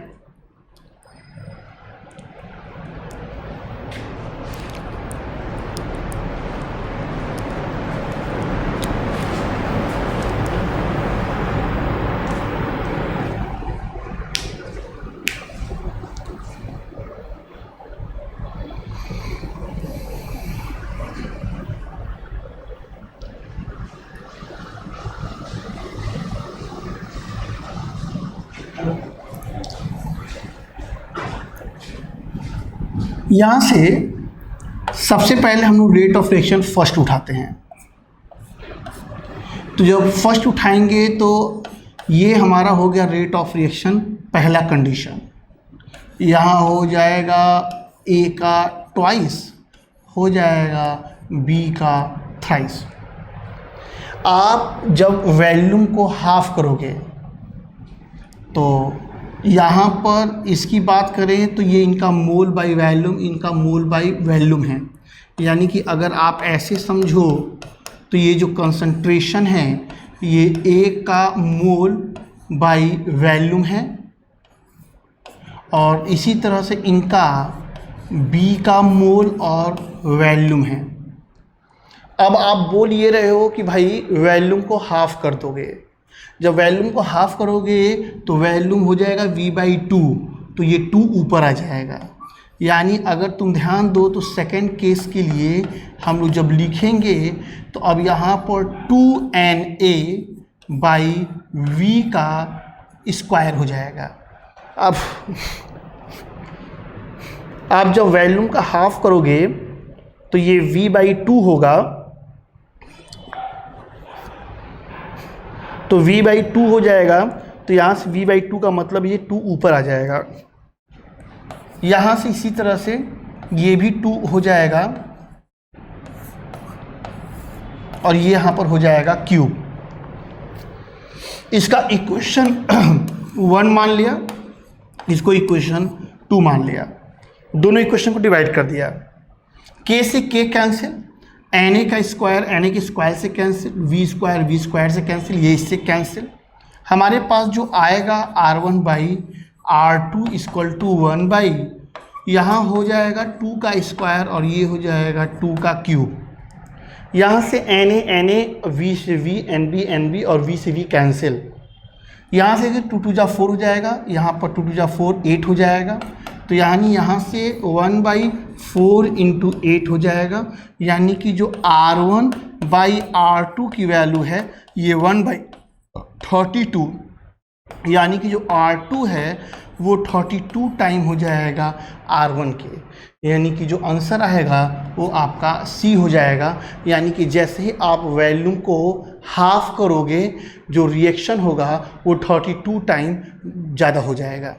यहाँ से सबसे पहले हम लोग रेट ऑफ रिएक्शन फर्स्ट उठाते हैं। तो जब फर्स्ट उठाएंगे तो ये हमारा हो गया रेट ऑफ रिएक्शन पहला कंडीशन। यहाँ हो जाएगा ए का ट्वाइस, हो जाएगा बी का थ्राइस। आप जब वैल्यूम को हाफ करोगे तो यहाँ पर इसकी बात करें तो ये इनका मोल बाई वैल्यूम, इनका मोल बाई वैल्यूम है। यानी कि अगर आप ऐसे समझो तो ये जो कंसंट्रेशन है ये ए का मोल बाई वैल्यूम है, और इसी तरह से इनका बी का मोल और वैल्यूम है। अब आप बोल ये रहे हो कि भाई वैल्यूम को हाफ कर दोगे। जब वैल्यूम को हाफ करोगे तो वैल्यूम हो जाएगा v/2, तो ये 2 ऊपर आ जाएगा। यानी अगर तुम ध्यान दो तो सेकंड केस के लिए हम लोग जब लिखेंगे तो अब यहाँ पर 2Na/v का स्क्वायर हो जाएगा। अब आप जब वैल्यूम का हाफ करोगे तो ये v/2 होगा, तो v/2 हो जाएगा। तो यहाँ से v/2 का मतलब ये 2 ऊपर आ जाएगा। यहाँ से इसी तरह से ये भी 2 हो जाएगा और ये यहाँ पर हो जाएगा क्यूब। इसका इक्वेशन 1 मान लिया, इसको इक्वेशन 2 मान लिया, दोनों इक्वेशन को डिवाइड कर दिया। k से k कैंसिल, Na का स्क्वायर Na के स्क्वायर से कैंसिल, v स्क्वायर से कैंसिल, ये इससे कैंसिल। हमारे पास जो आएगा R1/R2 इक्वल टू 1/, यहाँ हो जाएगा 2 का स्क्वायर और ये हो जाएगा 2 का क्यूब। यहाँ से Na v से v, Nb और v से v कैंसिल। यहाँ से 2 2 जा 4 हो जाएगा, यहाँ पर 2 2 जा 4 8 हो जाएगा। तो यानी यहाँ से 1/4 × 8 हो जाएगा। यानी कि जो R1/R2 की वैल्यू है ये 1/32, यानी कि जो R2 है वो 32 टाइम हो जाएगा R1 के। यानी कि जो आंसर आएगा वो आपका C हो जाएगा। यानी कि जैसे ही आप वैल्यूम को हाफ करोगे जो रिएक्शन होगा वो 32 टाइम ज़्यादा हो जाएगा।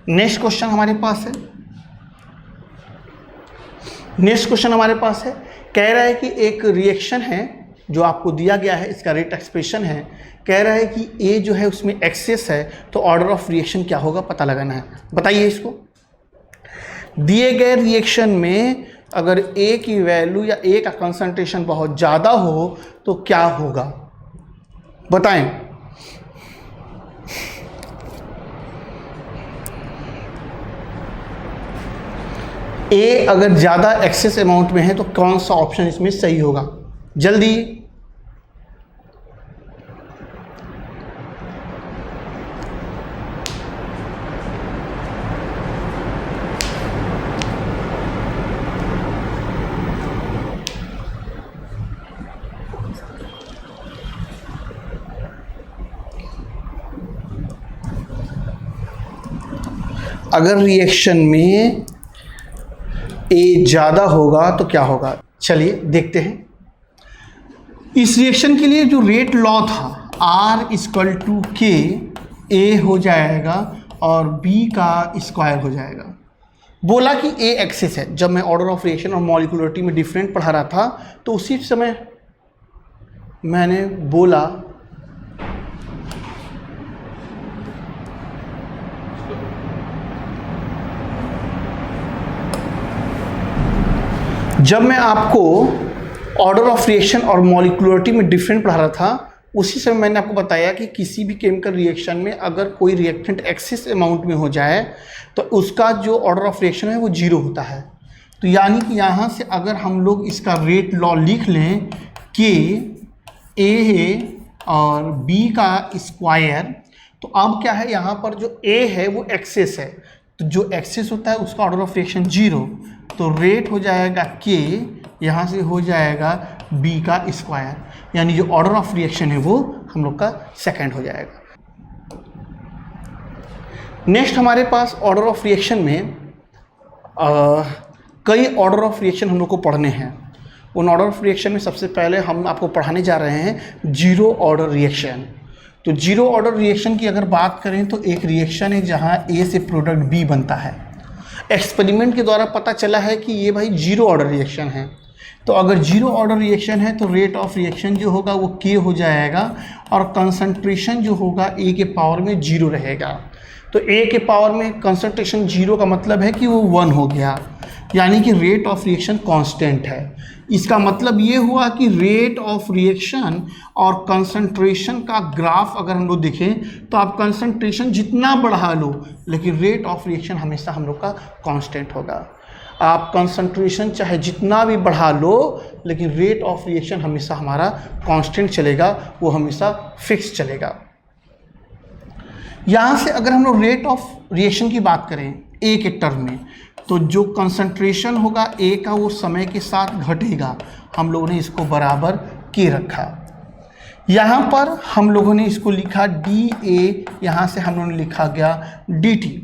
नेक्स्ट क्वेश्चन हमारे पास है, कह रहा है कि एक रिएक्शन है जो आपको दिया गया है, इसका रेट एक्सप्रेशन है। कह रहा है कि ए जो है उसमें एक्सेस है, तो ऑर्डर ऑफ रिएक्शन क्या होगा पता लगाना है। बताइए इसको। दिए गए रिएक्शन में अगर ए की वैल्यू या ए का कंसंट्रेशन बहुत ज़्यादा हो तो क्या होगा, बताएं। ए अगर ज़्यादा एक्सेस अमाउंट में है तो कौन सा ऑप्शन इसमें सही होगा? जल्दी। अगर रिएक्शन में ए ज़्यादा होगा तो क्या होगा? चलिए देखते हैं। इस रिएक्शन के लिए जो रेट लॉ था R इक्वल टू के, ए हो जाएगा और बी का स्क्वायर हो जाएगा। बोला कि ए एक्सिस है। जब मैं ऑर्डर ऑफ रिएक्शन और मॉलिक्यूलरिटी में डिफरेंट पढ़ा रहा था तो उसी समय मैंने बोला जब मैं आपको ऑर्डर ऑफ रिएक्शन और मॉलिक्यूलरिटी में डिफरेंट पढ़ा रहा था उसी समय मैंने आपको बताया कि किसी भी केमिकल रिएक्शन में अगर कोई रिएक्टेंट एक्सेस अमाउंट में हो जाए तो उसका जो ऑर्डर ऑफ रिएक्शन है वो जीरो होता है। तो यानी कि यहाँ से अगर हम लोग इसका रेट लॉ लिख लें कि ए है और बी का स्क्वायर, तो अब क्या है, यहाँ पर जो ए है वो एक्सेस है, तो जो एक्सेस होता है उसका ऑर्डर ऑफ रिएक्शन जीरो, तो रेट हो जाएगा के, यहाँ से हो जाएगा बी का स्क्वायर, यानी जो ऑर्डर ऑफ रिएक्शन है वो हम लोग का सेकंड हो जाएगा। नेक्स्ट हमारे पास ऑर्डर ऑफ रिएक्शन में कई ऑर्डर ऑफ रिएक्शन हम लोग को पढ़ने हैं। उन ऑर्डर ऑफ रिएक्शन में सबसे पहले हम आपको पढ़ाने जा रहे हैं जीरो ऑर्डर रिएक्शन। तो जीरो ऑर्डर रिएक्शन की अगर बात करें तो एक रिएक्शन है जहाँ ए से प्रोडक्ट बी बनता है। एक्सपेरिमेंट के द्वारा पता चला है कि ये भाई जीरो ऑर्डर रिएक्शन है। तो अगर जीरो ऑर्डर रिएक्शन है तो रेट ऑफ रिएक्शन जो होगा वो के हो जाएगा और कंसंट्रेशन जो होगा ए के पावर में जीरो रहेगा। तो ए के पावर में कंसंट्रेशन जीरो का मतलब है कि वो 1 हो गया, यानी कि रेट ऑफ रिएक्शन कांस्टेंट है। इसका मतलब ये हुआ कि रेट ऑफ रिएक्शन और कंसंट्रेशन का ग्राफ अगर हम लोग देखें तो आप कंसंट्रेशन जितना बढ़ा लो लेकिन रेट ऑफ रिएक्शन हमेशा हम लोग का कांस्टेंट होगा। आप कंसंट्रेशन चाहे जितना भी बढ़ा लो लेकिन रेट ऑफ रिएक्शन हमेशा हमारा कांस्टेंट चलेगा, वो हमेशा फिक्स चलेगा। यहाँ से अगर हम लोग रेट ऑफ रिएक्शन की बात करें ए के टर्म में, तो जो कंसंट्रेशन होगा ए का वो समय के साथ घटेगा। हम लोगों ने इसको बराबर के रखा। यहाँ पर हम लोगों ने इसको लिखा डी ए, यहाँ से हम लोगों ने लिखा गया डी टी।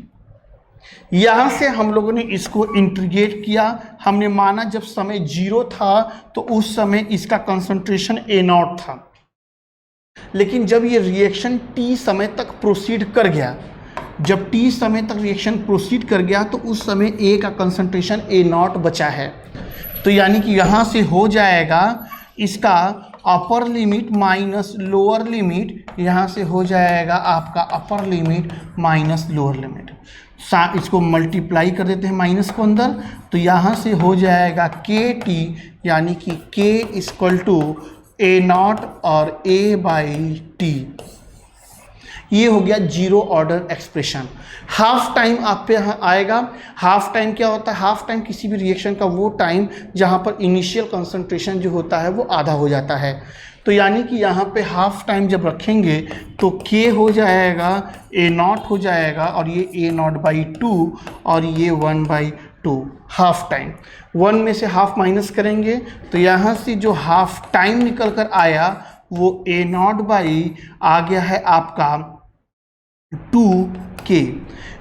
यहाँ से हम लोगों ने इसको इंटीग्रेट किया। हमने माना जब समय जीरो था तो उस समय इसका कंसंट्रेशन ए नॉट था, लेकिन जब ये रिएक्शन टी समय तक प्रोसीड कर गया, जब टी समय तक रिएक्शन प्रोसीड कर गया तो उस समय ए का कंसंट्रेशन ए नॉट बचा है। तो यानी कि यहाँ से हो जाएगा इसका upper limit minus lower limit, यहाँ से हो जाएगा आपका upper limit minus lower limit. इसको मल्टीप्लाई कर देते हैं माइनस को अंदर, तो यहाँ से हो जाएगा के टी, यानी कि के इक्वल टू ए नॉट और ए बाई टी। ये हो गया zero order expression. Half time आप पे आएगा। हाफ टाइम क्या होता है? हाफ टाइम किसी भी रिएक्शन का वो टाइम जहाँ पर इनिशियल कंसंट्रेशन जो होता है वो आधा हो जाता है। तो यानी कि यहाँ पे हाफ टाइम जब रखेंगे तो के हो जाएगा ए नॉट हो जाएगा और ये ए नॉट बाई 2 और ये 1/2 हाफ टाइम। 1 में से हाफ माइनस करेंगे तो यहाँ से जो हाफ टाइम निकल कर आया वो ए नॉट बाई आ गया है आपका 2k।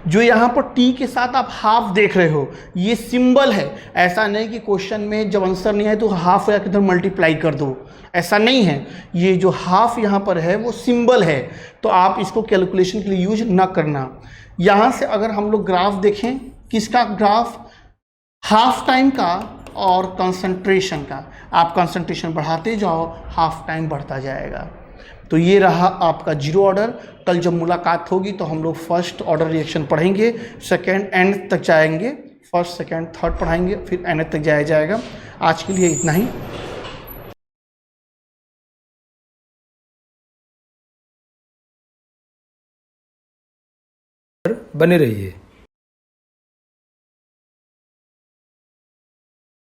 जो यहाँ पर t के साथ आप हाफ देख रहे हो ये सिंबल है। ऐसा नहीं कि क्वेश्चन में जब आंसर नहीं है तो हाफ या किधर मल्टीप्लाई कर दो, ऐसा नहीं है। ये जो हाफ यहाँ पर है वो सिंबल है, तो आप इसको कैलकुलेशन के लिए यूज ना करना। यहाँ से अगर हम लोग ग्राफ देखें, किसका ग्राफ? हाफ टाइम का और कंसंट्रेशन का। आप कंसंट्रेशन बढ़ाते जाओ, हाफ टाइम बढ़ता जाएगा। तो ये रहा आपका जीरो ऑर्डर। कल जब मुलाकात होगी तो हम लोग फर्स्ट ऑर्डर रिएक्शन पढ़ेंगे, सेकेंड एंड तक जाएंगे, फर्स्ट सेकेंड थर्ड पढ़ाएंगे, फिर एंड तक जाया जाएगा। आज के लिए इतना ही। बने रहिए।